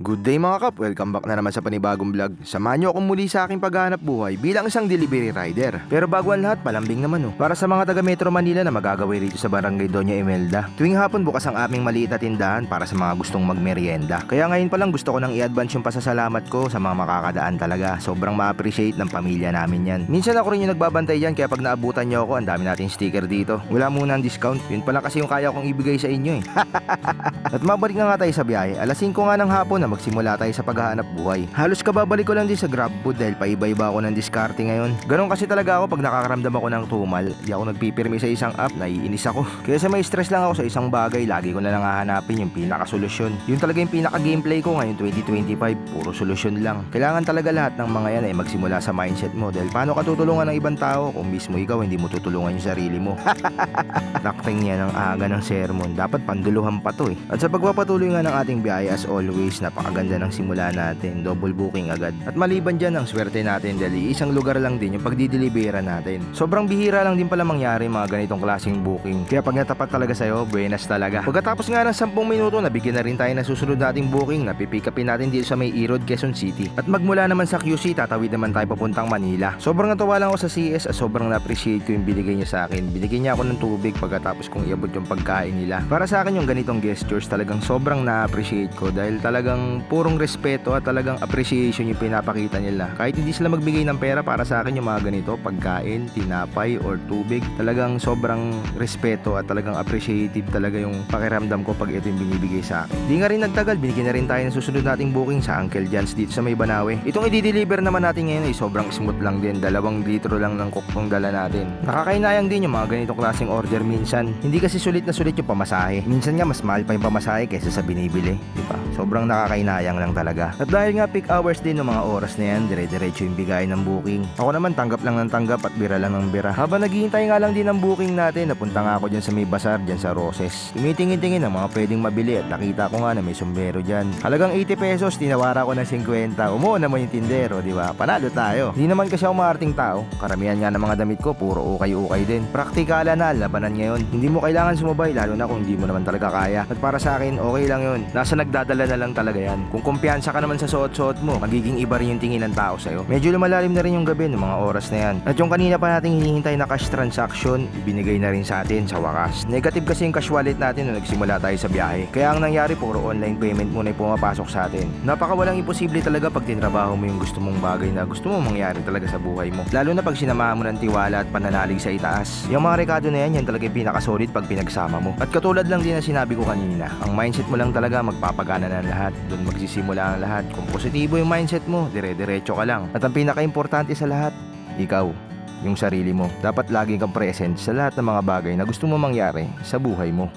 Good day mga kap, welcome back na naman sa panibagong vlog. Samahan niyo akong muli sa aking paghahanap buhay bilang isang delivery rider. Pero bago ang lahat, palambing naman para sa mga taga Metro Manila na magagawin rito sa Barangay Doña Imelda. Tuwing hapon bukas ang aming maliit na tindahan para sa mga gustong magmerienda. Kaya ngayon pa lang gusto ko nang i-advance yung pasasalamat ko sa mga makakadaan talaga. Sobrang ma-appreciate ng pamilya namin yan. Minsan ako rin yung nagbabantay yan, kaya pag naabutan niyo ako, ang dami nating sticker dito. Wala muna ang discount, yun pala kasi yung kaya kong ibigay sa inyo eh. At mabalik na nga tayo sa biyahe. Alas 5 nga ng hapon na magsimula tayo sa paghahanap buhay. Halos kababalik ko lang din sa GrabFood dahil paiba-iba ako ng diskarte ngayon. Ganon kasi talaga ako pag nakakaramdam ako ng tumal. Di ako nagpipirmi sa isang app, naiinis ako. Kaya sa may stress lang ako sa isang bagay, lagi ko na lang hahanapin yung pinakasolusyon. Yun talaga yung pinaka-gameplay ko ngayon 2025, puro solusyon lang. Kailangan talaga lahat ng mga yan ay magsimula sa mindset mo dahil paano ka tutulungan ng ibang tao kung mismo ikaw hindi mo tutulungan yung sarili mo. Nakting yan ang aga ng sermon. Dapat panduluhan pa to eh. At sa pagpapatuloy nga ng ating biyahe, as always, napakaganda ng simula natin. Double booking agad. At maliban dyan ang swerte natin dahil isang lugar lang din yung pagdidelibera natin. Sobrang bihira lang din pala mangyari mga ganitong klaseng booking. Kaya pag natapat talaga sa'yo, buenas talaga. Pagkatapos nga ng 10 minuto, nabigyan na rin tayo ng susunod nating booking na pipikapin natin dito sa may Erod, Quezon City. At magmula naman sa QC, tatawid naman tayo papuntang Manila. Sobrang natuwa lang ako sa CS at sobrang na-appreciate ko yung binigay niya sa akin. Binigyan niya ako ng tubig pagkatapos kong iabot yung pagkain nila. Para sa akin yung ganitong gestures talagang sobrang na-appreciate ko dahil talagang purong respeto at talagang appreciation yung pinapakita nila. Kahit hindi sila magbigay ng pera, para sa akin yung mga ganito, pagkain, tinapay or tubig, talagang sobrang respeto at talagang appreciative talaga yung pakiramdam ko pag ito yung binibigay sa akin. Di nga rin nagtagal, binigyan na rin tayo ng susunod nating booking sa Uncle John's dito sa may Banawe. Itong i-deliver naman natin ngayon ay sobrang smooth lang din, 2 litro lang ng coke dala natin. Nakakainayang din yung mga ganitong klaseng order minsan. Hindi kasi sulit na sulit yung pamasahe. Minsan nga mas mahal pa yung pamasahe kaysa sa binibili, di ba? Sobrang nakakainayang lang talaga. At dahil nga peak hours din ng mga oras na yan, dire-diretso yung bigay ng booking. Ako naman tanggap lang ng tanggap at bira lang ng bira. Habang naghihintay nga lang din ng booking natin, napunta nga ako dyan sa may bazaar dyan sa Roses. Tumitingin-tingin ng mga pwedeng mabili at nakita ko nga na may sombrero dyan. Halagang 80 pesos, tinawara ko ng 50. Umuo naman yung tindero, di ba? Panalo tayo. Di naman kasi ako maarting tao. Karamihan nga ng mga damit ko, puro ukay-ukay din. Praktikala na, labanan ngayon. Hindi mo kailangan sumubay, lalo na kung hindi mo naman talaga kaya. At para sa akin, okay lang yun. Nasa nagdadala na lang talaga yan. Kung kumpiyansa ka naman sa suot-suot mo, magiging iba rin yung tingin ng tao sa'yo. Medyo lumalalim na rin yung gabi ng mga oras na yan. At yung kanina pa nating hinihintay na cash transaction, ibinigay na rin sa atin sa wakas. Negative kasi yung cash wallet natin nung nagsimula tayo sa biyahe. Kaya ang nangyari, puro online payment muna yung pumapasok sa atin. Napakawalang imposible talaga pag tinrabaho mo yung gusto mong bagay na gusto mong mangyari talaga sa buhay mo. Lalo na pag sinamahan mo ng tiwala at pananalig sa itaas. Yung mga rekado na yan talaga yung pinakasolid pag pinagsama mo. At katulad lang din na sinabi ko kanina, ang mindset mo lang talaga magpapagana ng lahat. Doon magsisimula ang lahat. Kung positibo yung mindset mo, dire-diretso ka lang. At ang pinaka-importante sa lahat, ikaw, yung sarili mo. Dapat laging kang present sa lahat ng mga bagay na gusto mo mangyari sa buhay mo.